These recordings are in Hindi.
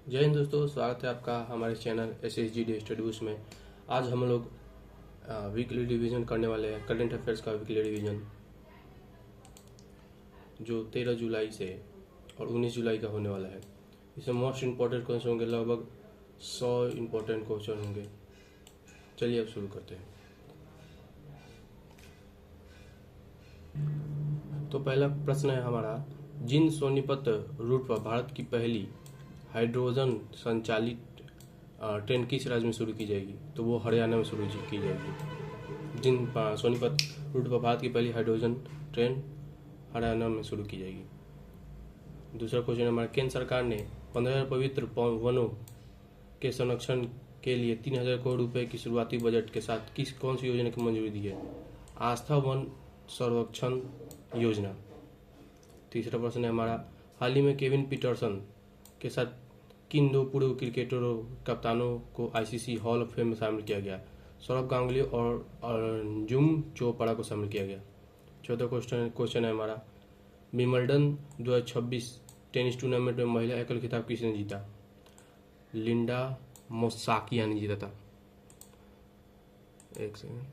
जय हिंद दोस्तों, स्वागत है आपका हमारे चैनल SSG स्टडीज में। आज हम लोग वीकली रिवीजन करने वाले हैं करंट अफेयर्स का वीकली रिवीजन, जो 13 जुलाई से और 19 जुलाई का होने वाला है। इसमें मोस्ट इम्पोर्टेंट क्वेश्चन होंगे, लगभग 100 इम्पोर्टेंट क्वेश्चन होंगे। चलिए अब शुरू करते हैं। तो पहला प्रश्न है हमारा, जिन सोनीपत रूट पर भारत की पहली हाइड्रोजन संचालित ट्रेन किस राज्य में शुरू की जाएगी? तो वो हरियाणा में शुरू की जाएगी। जिन सोनीपत रूट पर भारत की पहली हाइड्रोजन ट्रेन हरियाणा में शुरू की जाएगी। दूसरा क्वेश्चन हमारा, केंद्र सरकार ने 15 पवित्र वनों के संरक्षण के लिए 3000 करोड़ रुपए की शुरुआती बजट के साथ कौन सी योजना की मंजूरी दी है? आस्था वन संरक्षण योजना। तीसरा प्रश्न है हमारा, हाल ही में केविन पीटरसन के साथ किन दो पूर्व क्रिकेटरों कप्तानों को ICC हॉल ऑफ फेम में शामिल किया गया? सौरभ गांगुली और अर्जुन चोपड़ा को शामिल किया गया। चौथा क्वेश्चन है हमारा, विंबलडन 2026 टेनिस टूर्नामेंट में महिला एकल खिताब किसने जीता? लिंडा मोसाकिया ने जीता था। एक सेकंड,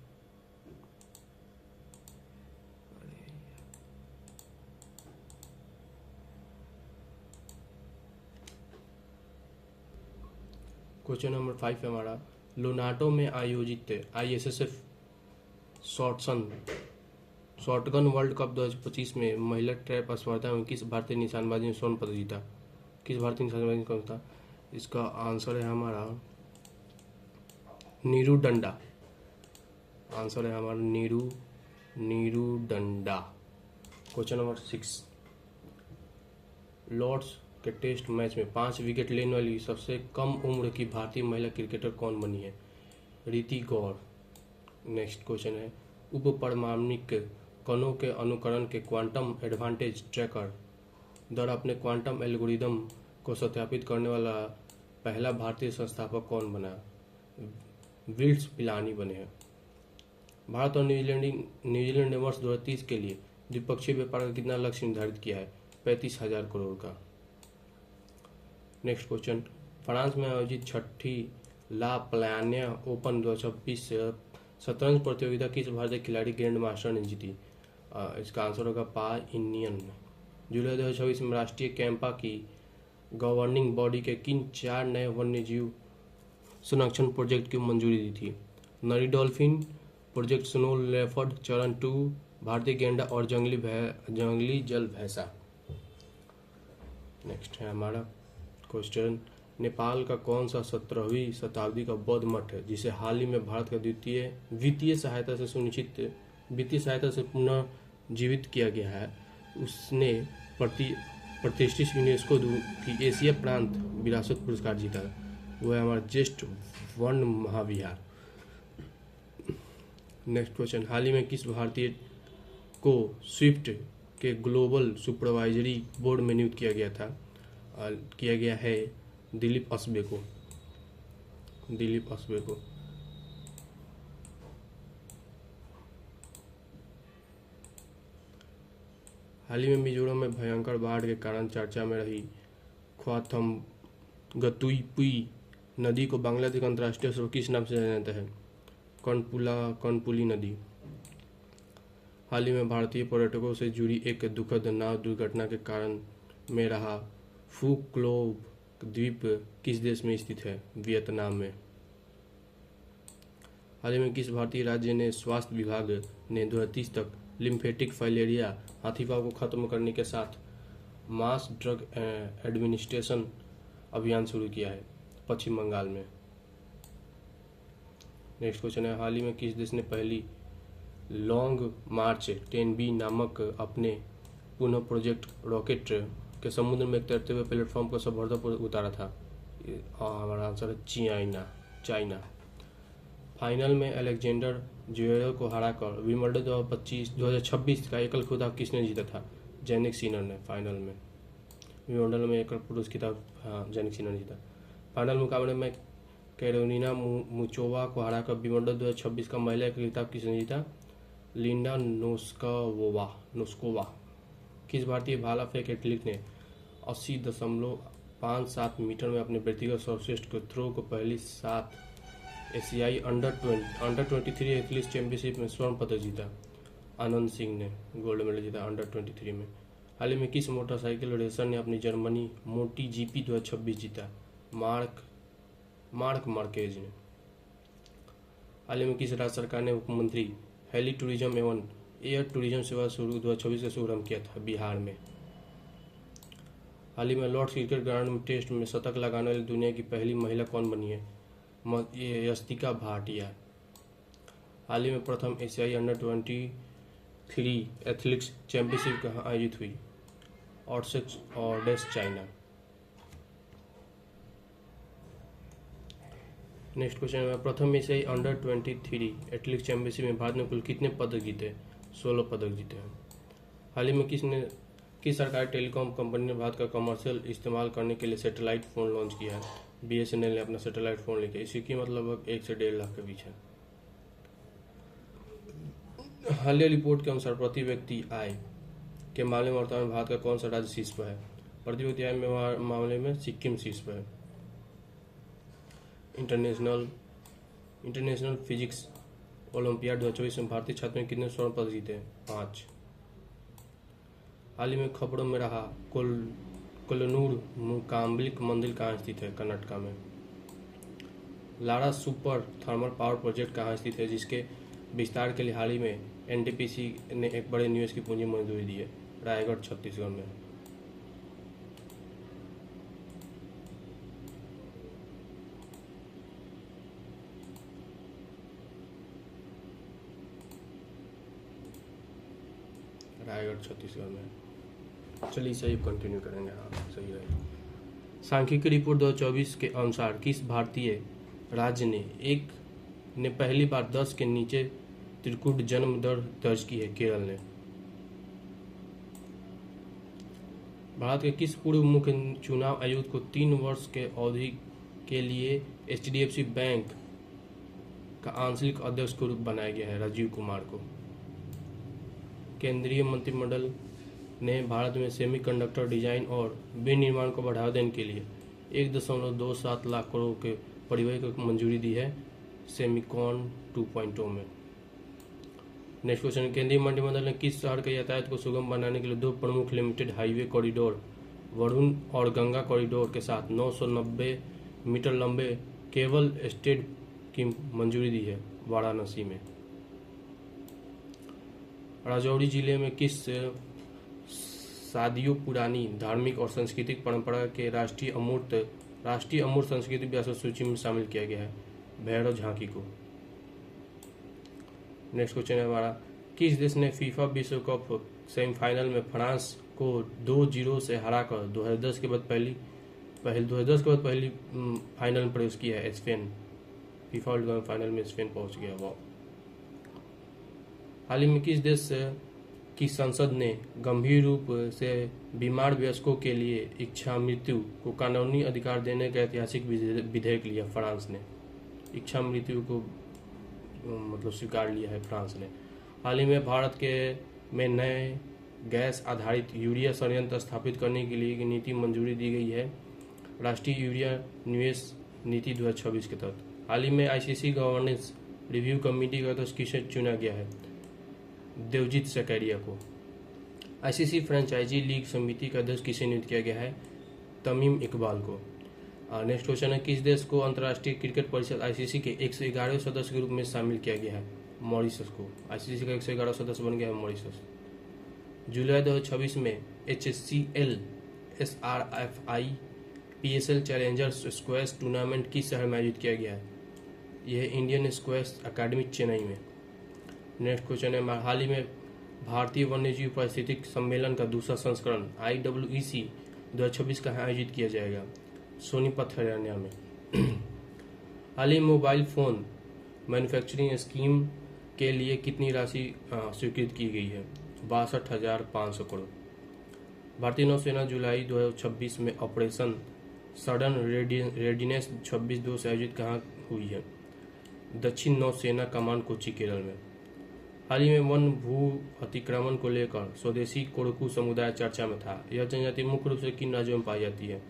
क्वेश्चन नंबर 5 है हमारा, लोनाटो में आयोजित ISSF शॉटगन वर्ल्ड कप 2025 में महिला ट्रैप स्पर्धा में किस भारतीय निशानबाजी ने स्वर्ण पदक जीता? किस भारतीय निशानबाजी कौन था? इसका आंसर है हमारा नीरू डंडा। आंसर है हमारा नीरू डंडा। क्वेश्चन नंबर 6, लॉर्ड्स के टेस्ट मैच में 5 विकेट लेने वाली सबसे कम उम्र की भारतीय महिला क्रिकेटर कौन बनी है? रीति गौर। नेक्स्ट क्वेश्चन है, उप परमाणुक कणों के अनुकरण के क्वांटम एडवांटेज ट्रैकर द्वारा अपने क्वांटम एल्गोरिदम को सत्यापित करने वाला पहला भारतीय संस्थापक कौन बना? विल्स पिलानी बने हैं। भारत और न्यूजीलैंड ने वर्ष 2030 के लिए द्विपक्षीय व्यापार का कितना लक्ष्य निर्धारित किया है? 35,000 करोड़ का। नेक्स्ट क्वेश्चन, फ्रांस में आयोजित छठी ला प्लानिया ओपन 2026 शतरंज प्रतियोगिता किस भारतीय खिलाड़ी ग्रैंड मास्टर ने जीती? इसका आंसर होगा पा इंडियन। जुलाई 2026 में राष्ट्रीय कैंपा की गवर्निंग बॉडी के किन 4 नए वन्यजीव संरक्षण प्रोजेक्ट की मंजूरी दी थी? नरी डॉल्फिन, प्रोजेक्ट स्नो लेपर्ड चरण 2, भारतीय गेंडा और जंगली जल भैंसा। नेक्स्ट है हमारा क्वेश्चन, नेपाल का कौन सा 17वीं शताब्दी का बौद्ध मठ है जिसे हाल ही में भारत का वित्तीय सहायता से पुनः जीवित किया गया है? उसने प्रतिष्ठित यूनेस्को की एशिया प्रांत विरासत पुरस्कार जीता। वो है हमारा ज्येष्ठ वर्ण महाविहार। नेक्स्ट क्वेश्चन, हाल ही में किस भारतीय को स्विफ्ट के ग्लोबल सुपरवाइजरी बोर्ड में नियुक्त किया गया है? दिलीप अस्बे को। हाल ही में मिजोरम में भयंकर बाढ़ के कारण चर्चा में रही ख्वाथमगतुइपुई नदी को बांग्लादेश अंतर्राष्ट्रीय स्रोत किस नाम से जाना जाता है? कर्णपुली नदी। हाल ही में भारतीय पर्यटकों से जुड़ी एक दुखद नाव दुर्घटना के कारण में रहा फू क्लोव द्वीप किस देश में स्थित है? वियतनाम में। हाल ही में किस भारतीय राज्य ने स्वास्थ्य विभाग ने 2030 तक लिम्फेटिक फाइलेरिया हाथीपाव को खत्म करने के साथ मास ड्रग एडमिनिस्ट्रेशन अभियान शुरू किया है? पश्चिम बंगाल में। नेक्स्ट क्वेश्चन है, हाल ही में किस देश ने पहली लॉन्ग मार्च 10B नामक अपने पुनः प्रोजेक्ट रॉकेट के समुद्र में एक तैरते हुए प्लेटफॉर्म को सफलतापूर्वक उतारा था? हमारा आंसर है चाइना। फाइनल में अलेक्जेंडर ज्वेरेव को हराकर विंबलडन 2026 का एकल खिताब किसने जीता था? जैनिक सिनर ने। फाइनल में विंबलडन में एकल पुरुष खिताब जैनिक सिनर ने जीता। फाइनल मुकाबले में कैरोलिना मुचोवा को हराकर विंबलडन 2026 का महिला एकल खिताब किसने जीता? Linda Noskova. किस भारतीय भाला फेंक एथलीट ने 80.8 5-7 मीटर में अपने व्यक्तिगत सर्वश्रेष्ठ के थ्रो को पहली 7 एशियाई अंडर 23 एथलीट चैंपियनशिप में स्वर्ण पदक जीता। आनंद सिंह ने गोल्ड मेडल जीता अंडर 23 में। हाल ही में किस मोटरसाइकिल रेसर ने अपनी जर्मनी मोटी जीपी 2026 जीता? मार्क मार्केज ने। हाल ही में किस राज्य सरकार ने मुख्यमंत्री हेली टूरिज्म एवं एयर टूरिज्म सेवा शुरू 2026 का शुभारंभ किया था? बिहार में। हाल ही में लॉर्ड्स क्रिकेट ग्राउंड में टेस्ट में शतक लगाने वाली दुनिया की पहली महिला कौन बनी है? ये यस्तिका भाटिया। हाल ही में प्रथम एशियाई अंडर 23 एथलेटिक्स चैंपियनशिप कहाँ आयोजित हुई? ऑर्डेस, चाइना। नेक्स्ट क्वेश्चन है, प्रथम एशियाई अंडर 23 एथलेटिक्स चैंपियनशिप में भारत ने कुल कितने पदक जीते? 16 पदक जीते हैं। हाल ही में किस सरकारी टेलीकॉम कंपनी ने भारत का कमर्शियल इस्तेमाल करने के लिए सैटेलाइट फ़ोन लॉन्च किया है? BSNL ने अपना सैटेलाइट फ़ोन लेके। इसकी कीमत लगभग 1 से 1.5 लाख के बीच है। हालिया रिपोर्ट के अनुसार प्रति व्यक्ति आय के मामले में वर्तमान में भारत का कौन सा राज्य शीर्ष पर है? प्रति व्यक्ति आय में मामले में सिक्किम शीर्ष पर है। इंटरनेशनल फिजिक्स ओलंपियाड 2024 में भारतीय छात्रों ने कितने स्वर्ण पदक जीते? 5। हाल ही में खबरों में रहा कोल्लूर मूकाम्बिका मंदिर कहाँ स्थित है? कर्नाटका में। Lara super thermal power project कहाँ स्थित है, जिसके विस्तार के लिए हाल ही में NTPC ने एक बड़े निवेश की पूंजी मंजूरी दी है? रायगढ़, छत्तीसगढ़ में। रायगढ़, छत्तीसगढ़ में। चलिए सही कंटिन्यू करेंगे। हाँ, सही रहेगा। सांख्यिकी रिपोर्ट 2024 के अनुसार किस भारतीय राज्य ने पहली बार 10 के नीचे त्रिकुट जन्म दर दर्ज की है? केरल ने। भारत के किस पूर्व मुख्य चुनाव आयुक्त को 3 वर्ष के अवधि के लिए HDFC बैंक का आंशिक अध्यक्ष को बनाया गया है? राजीव कुमार को। केंद्रीय मंत्रिमंडल ने भारत में सेमीकंडक्टर डिजाइन और विनिर्माण को बढ़ावा देने के लिए 1.27 लाख करोड़ के परिव्यय को मंजूरी दी है सेमिकॉन 2.0 में। नेक्स्ट क्वेश्चन, केंद्रीय मंत्रिमंडल ने किस शहर के यातायात को सुगम बनाने के लिए 2 प्रमुख लिमिटेड हाईवे कॉरिडोर वरुण और गंगा कॉरिडोर के साथ 990 मीटर लंबे केबल स्टेड की मंजूरी दी है? वाराणसी में। राजौरी जिले में किस सदियों पुरानी धार्मिक और सांस्कृतिक परंपरा के राष्ट्रीय अमूर्त संस्कृति विरासत सूची में शामिल किया गया है? भैरव झांकी को। नेक्स्ट क्वेश्चन है हमारा, किस देश ने फीफा विश्व कप सेमीफाइनल में फ्रांस को 2-0 से हराकर 2010 के बाद पहली फाइनल में प्रवेश किया है? Spain. FIFA world cup final में स्पेन पहुंच गया। वाह। हाल ही में किस देश की संसद ने गंभीर रूप से बीमार वयस्कों के लिए इच्छा मृत्यु को कानूनी अधिकार देने का ऐतिहासिक विधेयक लिया? फ्रांस ने। इच्छा मृत्यु को मतलब स्वीकार लिया है फ्रांस ने। हाल ही में भारत में नए गैस आधारित यूरिया संयंत्र स्थापित करने के लिए नीति मंजूरी दी गई है? राष्ट्रीय यूरिया निवेश नीति 2026 के तहत। हाल ही में ICC गवर्नेंस रिव्यू कमेटी का अध्यक्ष किसे चुना गया है? देवजीत सकैरिया को। ICC फ्रेंचाइजी लीग समिति का अध्यक्ष किसे नियुक्त किया गया है? तमीम इकबाल को। नेक्स्ट क्वेश्चन है, किस देश को अंतर्राष्ट्रीय क्रिकेट परिषद ICC के 111वें सदस्य के रूप में शामिल किया गया है? मॉरिशस को। ICC का 111वां सदस्य बन गया है मॉरिशस। जुलाई 2026 में HCL SRFI PSL Challengers squash tournament किस शहर में आयोजित किया गया है? यह इंडियन स्क्वैश अकादमी चेन्नई में। नेक्स्ट क्वेश्चन है, हाल ही में भारतीय वन्यजीव पारिस्थितिक सम्मेलन का दूसरा संस्करण IWEC 2026 कहाँ आयोजित किया जाएगा? सोनीपत, हरियाणा में। हाल ही मोबाइल फोन मैन्युफैक्चरिंग स्कीम के लिए कितनी राशि स्वीकृत की गई है? 62,500 करोड़। भारतीय नौसेना जुलाई 2026 में ऑपरेशन सडन रेडिनेस 26/2 से आयोजित कहाँ हुई है? दक्षिण नौसेना कमान, कोच्चि, केरल में। हाल ही में वन भू अतिक्रमण को लेकर स्वदेशी कोरकू समुदाय चर्चा में था। यह जनजाति मुख्य रूप से किन राज्यों में पाई जाती है?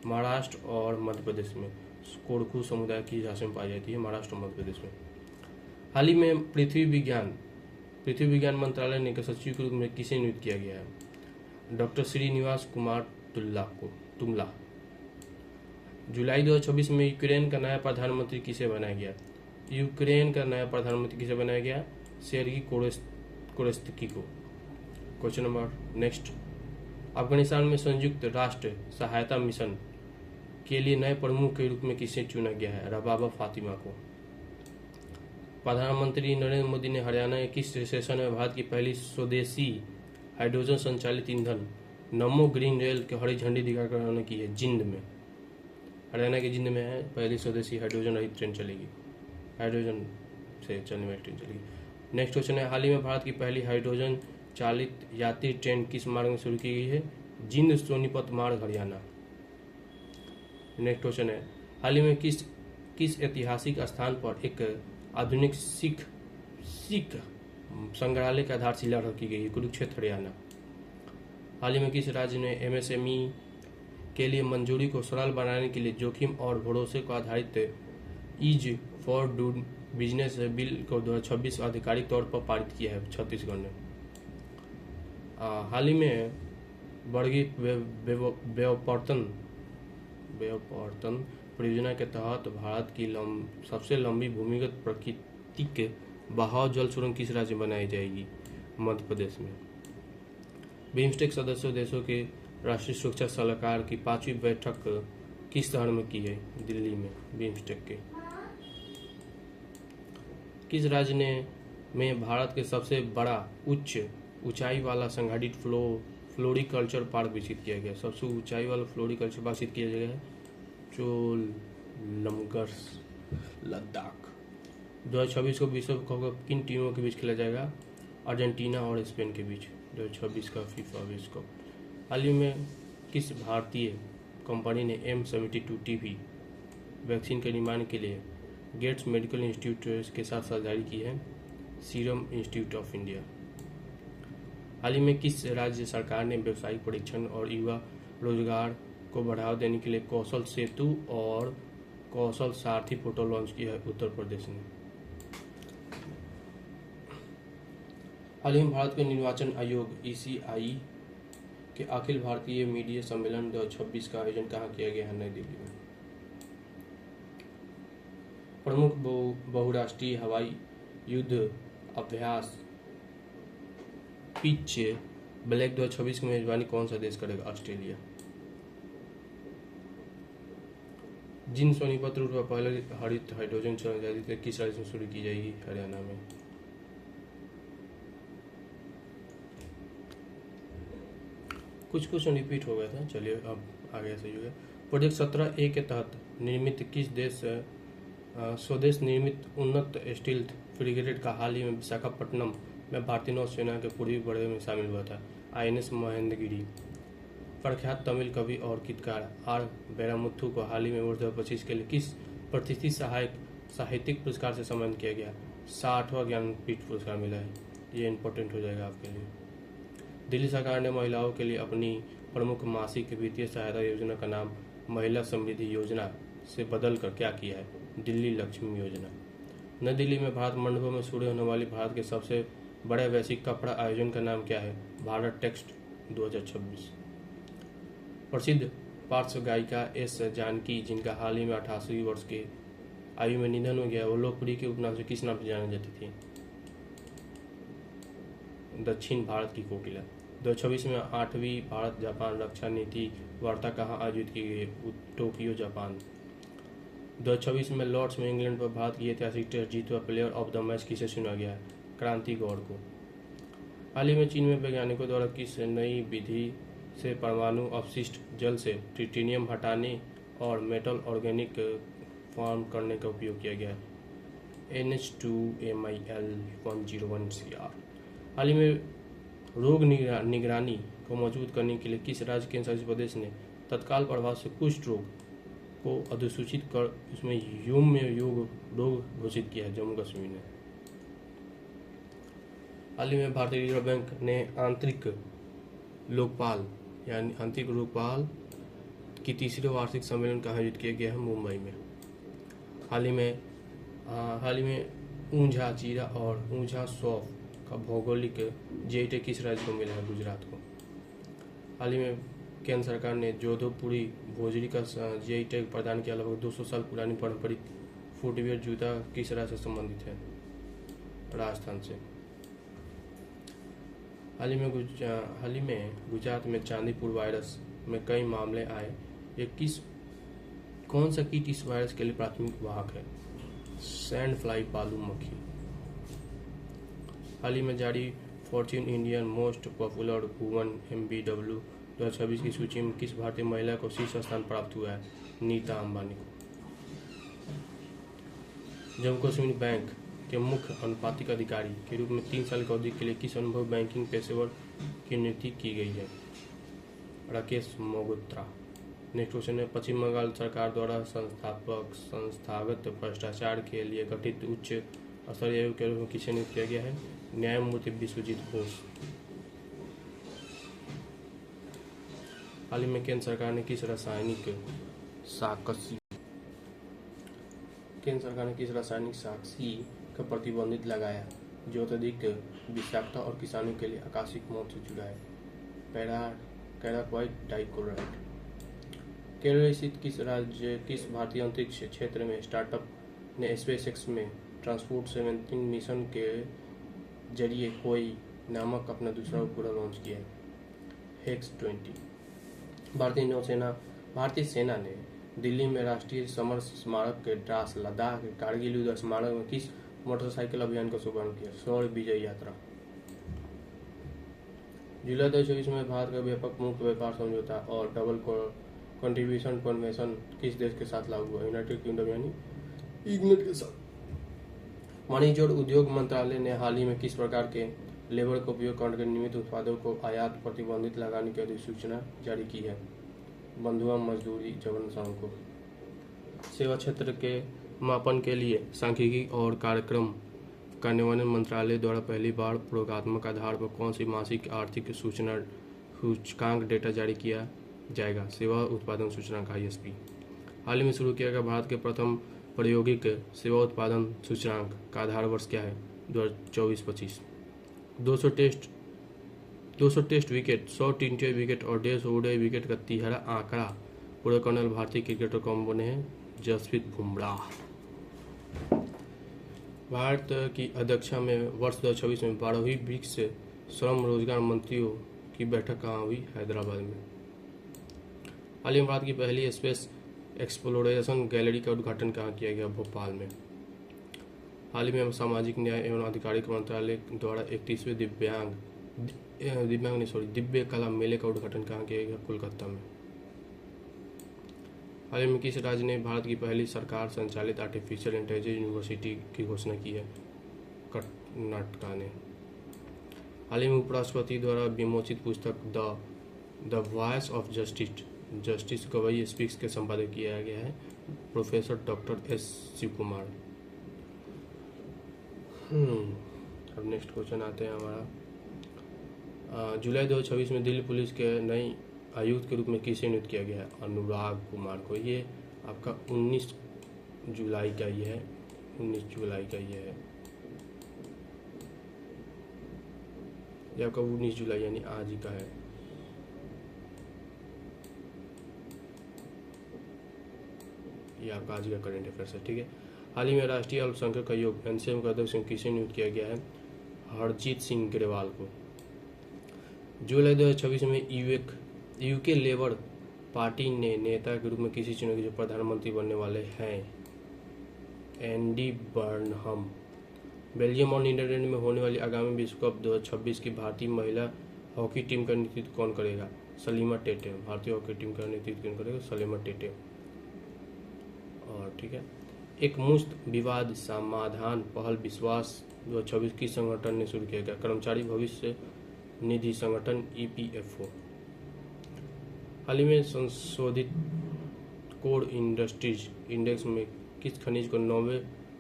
महाराष्ट्र और मध्य प्रदेश में। कोरकू समुदाय की भाषा में पाई जाती है महाराष्ट्र और मध्य प्रदेश में। हाल ही में पृथ्वी विज्ञान मंत्रालय ने सचिव के रूप में किसे नियुक्त किया गया है? डॉक्टर श्रीनिवास कुमार तुम्ला। जुलाई 2026 में यूक्रेन का नया प्रधानमंत्री किसे बनाया गया? सेर्गी कोरेस्की को। क्वेश्चन नंबर नेक्स्ट, अफगानिस्तान में संयुक्त राष्ट्र सहायता मिशन के लिए नए प्रमुख के रूप में किसे चुना गया है? रबाबा फातिमा को। प्रधानमंत्री नरेंद्र मोदी ने हरियाणा के किस स्टेशन में भारत की पहली स्वदेशी हाइड्रोजन संचालित ईंधन नमो ग्रीन रेल की हरी झंडी दिखाकर रवाना की है? जिंद में। हरियाणा के जिंद में है पहली स्वदेशी हाइड्रोजन रहित ट्रेन चलेगी, हाइड्रोजन से चलने वाली ट्रेन चलेगी। नेक्स्ट क्वेश्चन है, हाल ही में भारत की पहली हाइड्रोजन चालित यात्री ट्रेन किस मार्ग में शुरू की गई है? जिंद सोनीपत मार्ग, हरियाणा। नेक्स्ट क्वेश्चन है, हाल ही में किस ऐतिहासिक स्थान पर एक आधुनिक सिख संग्रहालय की आधारशिला रखी गई है? कुरुक्षेत्र, हरियाणा। हाल ही में किस राज्य ने एमएसएमई के लिए मंजूरी को सरल बनाने के लिए जोखिम और भरोसे को आधारित ease for doing business bill को 2026 आधिकारिक तौर पर पारित किया है? छत्तीसगढ़ ने। हाल ही में बरगी व्योपर्तन परियोजना के तहत भारत की सबसे लंबी भूमिगत प्राकृतिक बहाव जल सुरंग किस राज्य में बनाई जाएगी? मध्य प्रदेश में। बिम्स्टेक सदस्य देशों के राष्ट्रीय सुरक्षा सलाहकार की 5वीं बैठक किस शहर में की है? दिल्ली में, बिम्स्टेक के। किस राज्य में भारत के सबसे बड़ा ऊंचाई वाला संगठित फ्लोरिकल्चर पार्क विकसित किया गया? सबसे ऊंचाई वाला फ्लोरिकल्चर पार्क विकसित किया गया है चोलमगर्स, लद्दाख। 2026 को विश्व कप किन टीमों के बीच खेला जाएगा? अर्जेंटीना और स्पेन के बीच 2026 का फीफा विश्व कप। हाल ही में किस भारतीय कंपनी ने M72 टीबी वैक्सीन के निर्माण के लिए गेट्स मेडिकल इंस्टीट्यूट के साथ साझेदारी की है? Serum institute of India. हाल ही में किस राज्य सरकार ने व्यावसायिक परीक्षण और युवा रोजगार को बढ़ावा देने के लिए कौशल सेतु और कौशल सारथी पोर्टल लॉन्च किया है? उत्तर प्रदेश ने। हाल ही में भारत के निर्वाचन आयोग ECI के अखिल भारतीय मीडिया सम्मेलन 2026 का आयोजन कहाँ किया गया है? नई दिल्ली में। प्रमुख बहुराष्ट्रीय हवाई युद्ध अभ्यास पिच ब्लैक 2026 की मेजबानी कौन सा देश करेगा? ऑस्ट्रेलिया। जिन सोनीपत रूट पर पहले हरित हाइड्रोजन सुरंग किस राज्य में शुरू की जाएगी? हरियाणा में। कुछ रिपीट हो गया था, चलिए अब आगे सही हो गया। प्रोजेक्ट 17A के तहत निर्मित किस देश स्वदेश निर्मित उन्नत स्टील्थ फ्रिगेट का हाल ही में विशाखापट्टनम में भारतीय नौसेना के पूर्वी बड़े में शामिल हुआ था? INS महेंद्रगिरी। प्रख्यात तमिल कवि और गीतकार R वेरामुथु को हाल ही में वर्ष 2025 के लिए किस प्रतिष्ठित साहित्यिक पुरस्कार से सम्मानित किया गया? 60वां ज्ञानपीठ पुरस्कार मिला है। ये इंपॉर्टेंट हो जाएगा आपके लिए। दिल्ली सरकार ने महिलाओं के लिए अपनी प्रमुख मासिक वित्तीय सहायता योजना का नाम महिला समृद्धि योजना से बदल कर क्या किया है? दिल्ली लक्ष्मी योजना। नई दिल्ली में भारत मंडपों में शुरू होने वाली भारत के सबसे बड़े वैश्विक कपड़ा आयोजन का नाम क्या है? भारत टेक्स्ट 2026। प्रसिद्ध पार्श्व गायिका S जानकी, जिनका हाल ही में 88 वर्ष की आयु में निधन हो गया, वो लोकप्रिय के उपनाम से किस नाम से जानी जाती थी? दक्षिण भारत की कोकिला। 2026 में 8वीं भारत जापान रक्षा नीति वार्ता कहाँ आयोजित की गई? Tokyo, Japan. 2026 में लॉर्ड्स में इंग्लैंड पर भारत की ऐतिहासिक टेस्ट जीत हुआ प्लेयर ऑफ द मैच किसे चुना गया है? क्रांति गौड़ को। हाल ही में चीन में वैज्ञानिकों द्वारा किस नई विधि से परमाणु अपशिष्ट जल से ट्रिटिनियम हटाने और मेटल ऑर्गेनिक फॉर्म करने का उपयोग किया गया है? NH2MiL101Cr। हाल ही में रोग निगरानी को मजबूत करने के लिए किस राज्य केंद्र शासित प्रदेश ने तत्काल प्रभाव से कुष्ठ रोग को अधिसूचित कर उसमें योग रोग घोषित किया है? जम्मू कश्मीर ने। हाल ही में भारतीय रिजर्व बैंक ने आंतरिक लोकपाल की तीसरे वार्षिक सम्मेलन का आयोजित किया गया है मुंबई में। हाल ही में ऊंझा चीरा और ऊंझा सौंफ का भौगोलिक जीआई टैग किस राज्य को मिला है? गुजरात को। हाल ही में केंद्र सरकार ने जोधपुरी भोजरी का जीआई टैग प्रदान किया। लगभग 200 साल पुरानी पारंपरिक फुटवियर जूता किस राज्य से संबंधित है? राजस्थान से। हाल ही में गुजरात में चांदीपुर वायरस में कई मामले आए। ये कौन सा कीट इस वायरस के लिए प्राथमिक वाहक है? सैंड फ्लाई पालू मक्खी। हाल ही में जारी Fortune Indian most popular woman MBW 2026 की सूची में किस भारतीय महिला को शीर्ष स्थान प्राप्त हुआ है? नीता अंबानी को। जम्मू कश्मीर बैंक के मुख्य अनुपातिक अधिकारी के रूप में 3 साल की अवधि के लिए किस अनुभव बैंकिंग पेशेवर की नियुक्ति की गई है? राकेश मोगोत्रा। नेक्स्ट क्वेश्चन है, पश्चिम बंगाल सरकार द्वारा संस्थागत भ्रष्टाचार के लिए गठित उच्च स्तरीय आयोग के रूप में किसे नियुक्त किया गया है? न्यायमूर्ति विश्वजीत घोष। हाल ही में केंद्र सरकार ने किस रासायनिक साक्षी का प्रतिबंधित लगाया जो अत्यधिक विषाक्तता और किसानों के लिए आकस्मिक मौत से जुड़ा है? Paraquat dichloride. केरल स्थित किस भारतीय अंतरिक्ष क्षेत्र में स्टार्टअप ने SpaceX में ट्रांसपोर्ट 17 मिशन के जरिए कोई नामक अपना दूसरा उपग्रह लॉन्च किया है? X-20। भारतीय सेना ने दिल्ली में राष्ट्रीय समर स्मारक के द्रास, लद्दाख के कारगिल युद्ध स्मारक में किस मोटरसाइकिल अभियान का शुभारंभ किया? शौर्य विजय यात्रा। जुलाई 2024 में भारत का व्यापक मुक्त व्यापार समझौता और डबल कंट्रीब्यूशन कन्वेंशन किस देश के साथ लागू हुआ? यूनाइटेड किंगडम यानी इंग्लैंड के साथ। वाणिज्य और उद्योग मंत्रालय ने हाल ही में किस प्रकार के लेबर का उपयोग करके निर्मित उत्पादों को आयात प्रतिबंधित लगाने की अधिसूचना जारी की है? बंधुआ मजदूरी जबरन श्रम को। सेवा क्षेत्र के मापन के लिए सांख्यिकी और कार्यक्रम कार्यान्वयन मंत्रालय द्वारा पहली बार प्रयोगात्मक आधार पर कौन सी मासिक आर्थिक सूचकांक डेटा जारी किया जाएगा? सेवा उत्पादन सूचकांक ISP। हाल ही में शुरू किया गया भारत के प्रथम प्रायोगिक सेवा उत्पादन सूचकांक का आधार वर्ष क्या है? 2024-25। 200 टेस्ट विकेट, 100 T20 विकेट और 150 ODI विकेट का तिहरा आंकड़ा पूरा करने वाले भारतीय क्रिकेटर कौन बने हैं? जसप्रीत बुमराह। भारत की अध्यक्षता में वर्ष 2026 में 12वीं ब्रिक्स श्रम रोजगार मंत्रियों की बैठक कहाँ हुई? हैदराबाद में। हाल ही में भारत की पहली स्पेस एक्सप्लोरेशन गैलरी का उद्घाटन कहाँ किया गया? भोपाल में। हाल ही में सामाजिक न्याय एवं आधिकारिक मंत्रालय द्वारा 31वें दिव्य कला मेले का उद्घाटन कहाँ किया गया? कोलकाता में। हाल ही में किस राज्य ने भारत की पहली सरकार संचालित आर्टिफिशियल इंटेलिजेंस यूनिवर्सिटी की घोषणा की है? कर्नाटका ने। हाल ही में उपराष्ट्रपति द्वारा विमोचित पुस्तक the voice of justice Gavai speaks के संपादक किया गया है प्रोफेसर डॉक्टर S शिवकुमार। अब नेक्स्ट क्वेश्चन आते हैं हमारा। जुलाई 2026 में दिल्ली पुलिस के नई आयुक्त के रूप में किसे नियुक्त किया गया है? अनुराग कुमार को। ये आपका 19 जुलाई का ये है। ये आपका 19 जुलाई यानी आज ही का है। ये आपका आज का करंट अफेयर्स है, ठीक है। हाल ही में राष्ट्रीय अल्पसंख्यक आयोग NCM का अध्यक्ष किसे नियुक्त किया गया है? हरजीत सिंह ग्रेवाल को। जुलाई 2026 में यूके लेबर पार्टी ने नेता के रूप में किसी चुने जो प्रधानमंत्री बनने वाले हैं? Andy Burnham. बेल्जियम और नीदरलैंड में होने वाली आगामी विश्व कप 2026 की भारतीय महिला हॉकी टीम का नेतृत्व कौन करेगा? सलीमा टेटे। भारतीय हॉकी टीम का नेतृत्व कौन करेगा? सलीमा टेटे। और ठीक है, एक मुफ्त विवाद समाधान पहल विश्वास 2026 की संगठन ने शुरू किया गया? कर्मचारी भविष्य निधि संगठन EPFO। हाल ही में संशोधित कोल इंडस्ट्रीज इंडेक्स में किस खनिज को 9वें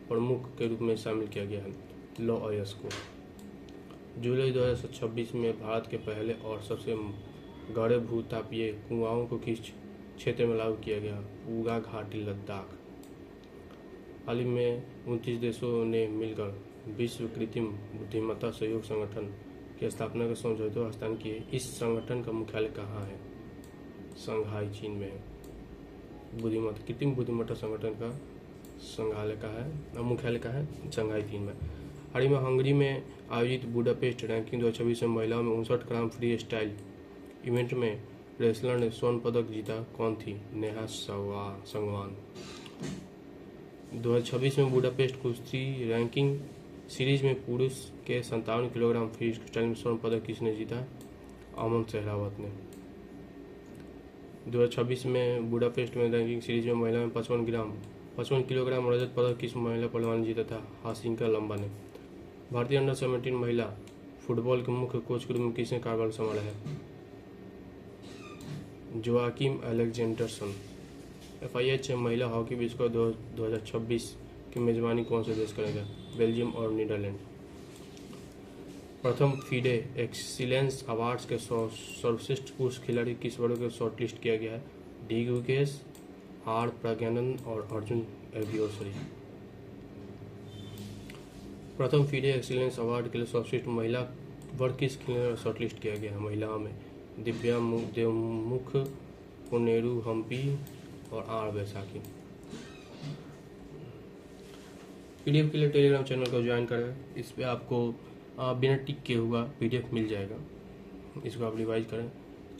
प्रमुख के रूप में शामिल किया गया है? लौह को। जुलाई 2026 में भारत के पहले और सबसे गहरे भूतापीय कुआओं को किस क्षेत्र में लागू किया गया? पूगा घाटी, लद्दाख। हाल ही में 29 देशों ने मिलकर विश्व कृत्रिम बुद्धिमत्ता सहयोग संगठन की स्थापना के समझौते पर हस्ताक्षर किए। इस संगठन का मुख्यालय कहाँ है? शंघाई, चीन में है। कृत्रिम बुद्धिमत्ता संगठन का संग्रहालय का है, मुख्यालय का है शंघाई, चीन में। हाल ही में हंगरी में आयोजित बुडापेस्ट रैंकिंग 2026 में महिलाओं में 59 ग्राम फ्री स्टाइल इवेंट में रेसलर ने स्वर्ण पदक जीता। कौन थी? नेहा संगवान। 2026 में बुडापेस्ट कुश्ती रैंकिंग सीरीज में पुरुष के 57 किलोग्राम फ्री स्टाइल में स्वर्ण पदक किसने जीता? अमन सहरावत ने। 2026 में बुडापेस्ट में रैंकिंग सीरीज में महिला में 55 किलोग्राम रजत पदक किस महिला पहलवान ने जीता था? हासिंका लंबा ने। भारतीय अंडर 17 महिला फुटबॉल के मुख्य कोच के रूप में किसने कार्यभार संभाला है? जोआकिम अलेक्जेंडरसन। FIH महिला हॉकी विश्व कप 2026 की मेजबानी कौन से देश करेगा? बेल्जियम और नीदरलैंड। प्रथम फीडे एक्सीलेंस अवार्ड्स के सर्वश्रेष्ठ पुरुष खिलाड़ी किस वर्ग को शॉर्टलिस्ट किया गया है? डी गुकेश, आर प्रज्ञानंद और अर्जुन एग्योसरी। प्रथम फीडे एक्सीलेंस अवार्ड के लिए सर्वश्रेष्ठ महिला वर्ग किस खिलाड़ी को शॉर्टलिस्ट किया गया है? महिलाओं में दिव्या देवमुख, पुनेरू हम्पी और आर बैसाखी। PDF के लिए टेलीग्राम चैनल को ज्वाइन करें। इस पे आपको बिना टिक के हुआ PDF मिल जाएगा। इसको आप रिवाइज करें,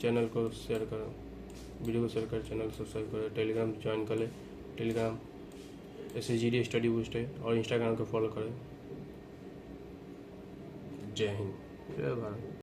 चैनल को शेयर करें, वीडियो को शेयर करें, चैनल को सब्सक्राइब करें, टेलीग्राम ज्वाइन कर लें। टेलीग्राम SSGD स्टडी बूस्ट है और इंस्टाग्राम को फॉलो करें। जय हिंद, जय भारत।